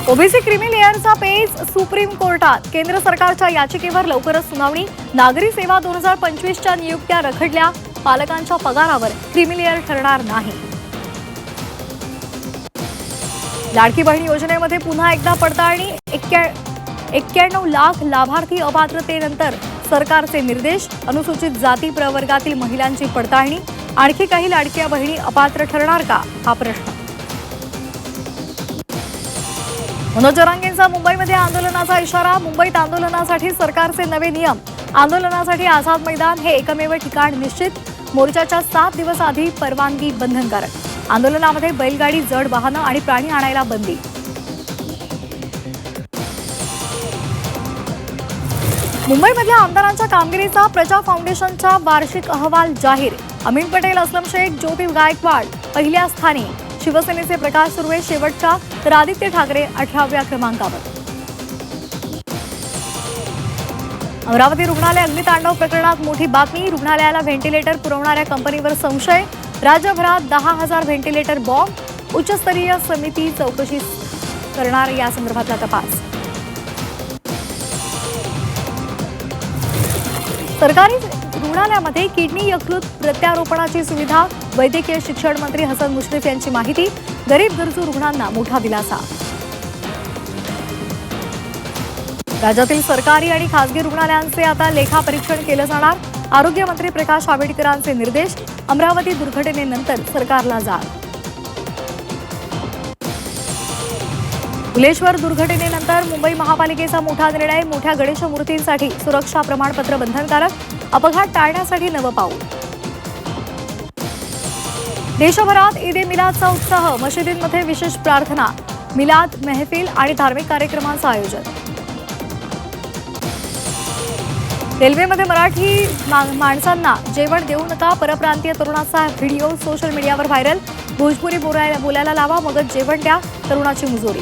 OBC creamy लेअरचा पेच supreme कोर्टात. केंद्र सरकारच्या याचिकेवर लवकरच सुनावणी. नागरी सेवा 2025च्या नियुक्त्या रखडल्या. पालकांच्या पगारावर क्रीमी लेअर ठरणार नाही. लाडकी बहीण योजनेमध्ये पुन्हा एकदा पडताळणी. 91 लाख लाभार्थी अपात्रतेनंतर सरकारचे निर्देश. अनुसूचित जाती प्रवर्गातील महिलांची पडताळणी. आणखी काही लाडक्या बहिणी अपात्र ठरणार का, हा प्रश्न. मनोज जरांगेंचा मुंबईमध्ये आंदोलनाचा इशारा. मुंबईत आंदोलनासाठी सरकारचे नवे नियम. आंदोलनासाठी आझाद मैदान हे एकमेव ठिकाण निश्चित. मोर्चाच्या 7 दिवस आधी परवानगी बंधनकारक. आंदोलनामध्ये बैलगाडी, जड वाहनं आणि प्राणी आणायला बंदी. मुंबईमधल्या आमदारांच्या कामगिरीचा प्रजा फाउंडेशनचा वार्षिक अहवाल जाहीर. अमीन पटेल, असलम शेख, ज्योती गायकवाड पहिल्या स्थानी. शिवसेनेचे प्रकाश सुर्वे शेवटच्या, तर आदित्य ठाकरे 18व्या क्रमांकावर. अमरावती रुग्णालय अग्नितांडव प्रकरणात मोठी बातमी. रुग्णालयाला व्हेंटिलेटर पुरवणाऱ्या कंपनीवर संशय. राज्यभरात 10,000 व्हेंटिलेटर बॉम्ब. उच्चस्तरीय समिती चौकशी करणार या संदर्भातला तपास. सरकारी रुग्णालयामध्ये किडनी यकृत प्रत्यारोपणाची सुविधा. वैद्यकीय शिक्षण मंत्री हसन मुश्रीफ यांची माहिती. गरीब गरजू रुग्णांना मोठा दिलासा. राज्यातील सरकारी आणि खासगी रुग्णालयांचे आता लेखापरीक्षण केलं जाणार. आरोग्यमंत्री प्रकाश आंबेडकरांचे निर्देश. अमरावती दुर्घटनेनंतर सरकारला जाग. भुलेश्वर दुर्घटनेनंतर मुंबई महापालिकेचा मोठा निर्णय. मोठ्या गणेश मूर्तींसाठी सुरक्षा प्रमाणपत्र बंधनकारक. अपघात टाळण्यासाठी नवं पाऊल. देशभरात ईद ए मिलादचा उत्साह. मशिदींमध्ये विशेष प्रार्थना, मिलाद मेहफिल आणि धार्मिक कार्यक्रमांचं आयोजन. रेल्वेमध्ये मराठी माणसांना जेवण देऊ नका. परप्रांतीय तरुणाचा व्हिडिओ सोशल मीडियावर व्हायरल. भोजपुरी बोलायला लावा, मगच जेवण द्या, तरुणाची मुजोरी.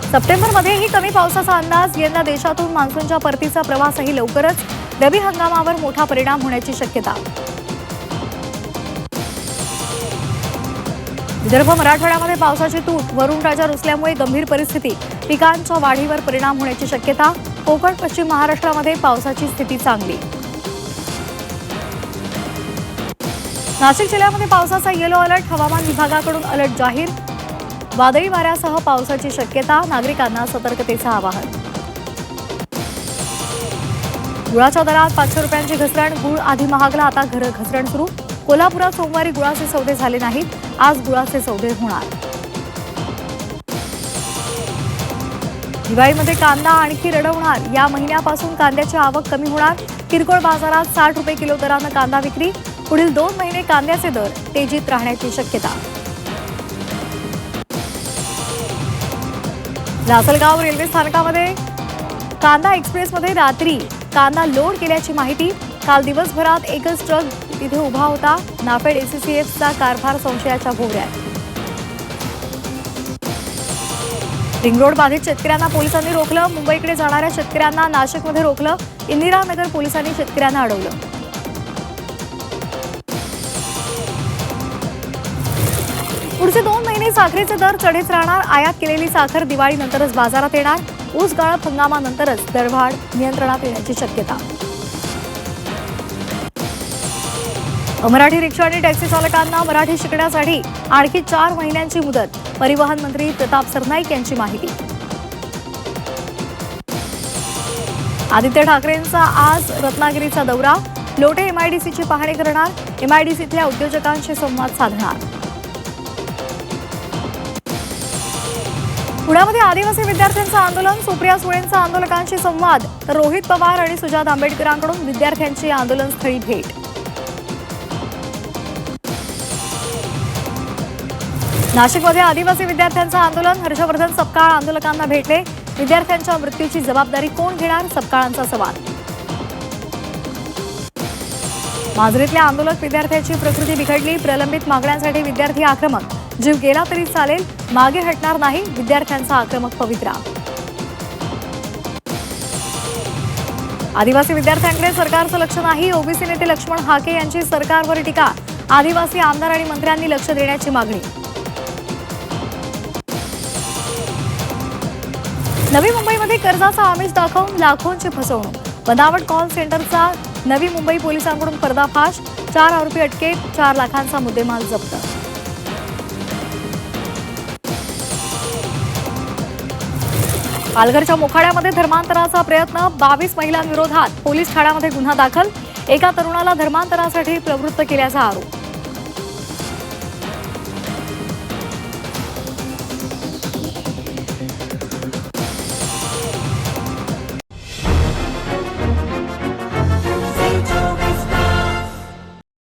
सप्टेंबरमध्येही कमी पावसाचा अंदाज. यंदा देशातून मान्सूनच्या परतीचा प्रवासही लवकरच. रबी हंगामावर मोठा परिणाम होण्याची शक्यता. विदर्भ मराठवाड्यामध्ये पावसाची तूट. वरुण राजा रुसल्यामुळे गंभीर परिस्थिती. पिकांच्या वाढीवर परिणाम होण्याची शक्यता. कोकण पश्चिम महाराष्ट्रामध्ये पावसाची स्थिती चांगली. नाशिक जिल्ह्यामध्ये पावसाचा येलो अलर्ट. हवामान विभागाकडून अलर्ट जाहीर. वादळी वाऱ्यासह पावसाची शक्यता. नागरिकांना सतर्कतेचं आवाहन. गुळाच्या दरात 500 रुपयांची घसरण. गुळ आधी महागला, आता घसरण सुरू. कोल्हापुरात सोमवारी गुळाचे सौदे झाले नाहीत. आज गुळाचे सौदे होणार. दिवाळीमध्ये कांदा आणखी रडवणार. या महिन्यापासून कांद्याची आवक कमी होणार. किरकोळ बाजारात 60 रुपये किलो दरानं कांदा विक्री. पुढील 2 महिने कांद्याचे दर तेजीत राहण्याची शक्यता. लासलगाव रेल्वे स्थानकामध्ये कांदा एक्सप्रेसमध्ये रात्री कांदा लोड केल्याची माहिती. काल दिवसभरात एकच ट्रक तिथे उभा होता. नाफेड एसीसीएफचा कारभार संशयाच्या भोवऱ्यात. रिंग रोड बाधित शेतकऱ्यांना पोलिसांनी रोखलं. मुंबईकडे जाणाऱ्या शेतकऱ्यांना नाशिकमध्ये रोखलं. इंदिरानगर पोलिसांनी शेतकऱ्यांना अडवलं. पुढचे 2 महिने साखरेचे दर चढेच राहणार. आयात केलेली साखर दिवाळीनंतरच बाजारात येणार. ऊस गाळप हंगामानंतरच दरवाढ नियंत्रणात येण्याची शक्यता. मराठी रिक्षा आणि टॅक्सी चालकांना मराठी शिकण्यासाठी आणखी 4 महिन्यांची मुदत. परिवहन मंत्री प्रताप सरनाईक यांची माहिती. आदित्य ठाकरेंचा आज रत्नागिरीचा दौरा. लोटे एमआयडीसीची पाहणी करणार. एमआयडीसीतल्या उद्योजकांशी संवाद साधणार. पुण्यामध्ये आदिवासी विद्यार्थ्यांचं आंदोलन. सुप्रिया सुळेंचा आंदोलकांशी संवाद, तर रोहित पवार आणि सुजात आंबेडकरांकडून विद्यार्थ्यांची आंदोलनस्थळी भेट. नाशिकमध्ये आदिवासी विद्यार्थ्यांचं आंदोलन. हर्षवर्धन सपकाळ आंदोलकांना भेटले. विद्यार्थ्यांच्या मृत्यूची जबाबदारी कोण घेणार, सपकाळांचा सवाल. माजरीतल्या आंदोलक विद्यार्थ्याची प्रकृती बिघडली. प्रलंबित मागण्यांसाठी विद्यार्थी आक्रमक. जीव गेला तरी चालेल, मागे हटणार नाही, विद्यार्थ्यांचा आक्रमक पवित्रा. आदिवासी विद्यार्थ्यांकडे सरकारचं लक्ष नाही. ओबीसी नेते लक्ष्मण हाके यांची सरकारवर टीका. आदिवासी आमदार आणि मंत्र्यांनी लक्ष देण्याची मागणी. नवी मुंबईमध्ये कर्जाचा आमिष दाखवून लाखोंची फसवणूक, बनावट कॉल सेंटरचा नवी मुंबई पोलिसांकडून पर्दाफाश, 4 आरोपी अटकेत, 4 लाखांचा मुद्देमाल जप्त. पालघरच्या मोखाड्यामध्ये धर्मांतराचा प्रयत्न, 22 महिलांविरोधात पोलीस ठाण्यामध्ये गुन्हा दाखल, एका तरुणाला धर्मांतरासाठी प्रवृत्त केल्याचा आरोप.